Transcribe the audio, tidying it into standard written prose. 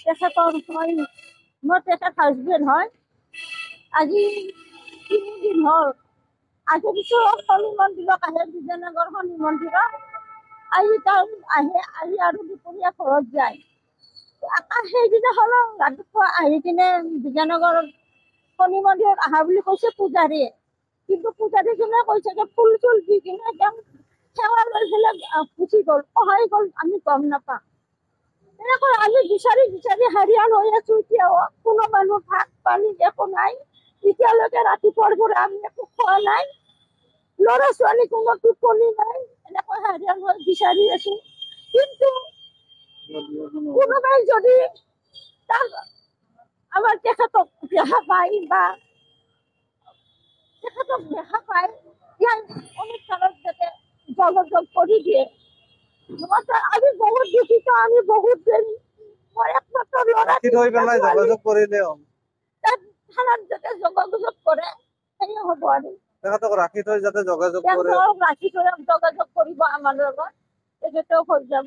তেখেতৰ হয় মোৰ তেখেত হাজবেণ্ড হয়। আজি 3 দিন হ'ল। আজি কিছু শনি মন্দিৰত আহে, বিজয়নগৰ শনি মন্দিৰত আহি তাৰ আহি আৰু দুপৰীয়া ঘৰত যায়। সেইদিনা হ'ল ৰাতিপুৱা আহি কিনে বিজয়নগৰ শনি মন্দিৰত আহা বুলি কৈছে পূজাৰীয়ে, কিন্তু পূজাৰীজনে কৈছে যে ফুল চুল দি কিনে একদম সেৱা লৈ পেলাই গুচি গ'ল, সহায় গ'ল, আমি গম নাপাওঁ। এনেকৈ আমি বিচাৰি বিচাৰি হাৰিয়ান হৈ আছো। এতিয়াও কোনো মানুহ ভাত পানী একো নাই। এতিয়ালৈকে ৰাতিপুৱাৰ পৰা আমি একো খোৱা নাই, ল'ৰা ছোৱালী কোনো টোপনি নাই, এনেকৈ হাৰিয়ান হৈ বিচাৰি আছো। কিন্তু কোনোবাই যদি আমাৰ তেখেতক দেখা পায় বা তেখেতক দেখা পায় ইয়াৰ অনুষ্ঠানত যাতে যোগাযোগ কৰি দিয়ে। আমি বহুত দুখিত, আমি বহুত দেৰি মই একমাত্ৰ ল'ৰা যোগাযোগ কৰিলে থানাত যাতে যোগাযোগ কৰে সেয়ে হ'ব আৰু তেখেতক ৰাখি থৈ যাতে যোগাযোগ কৰে, ৰাখি থৈ যোগাযোগ কৰিব আমাৰ লগত, তেখেতেও হৈ যাব।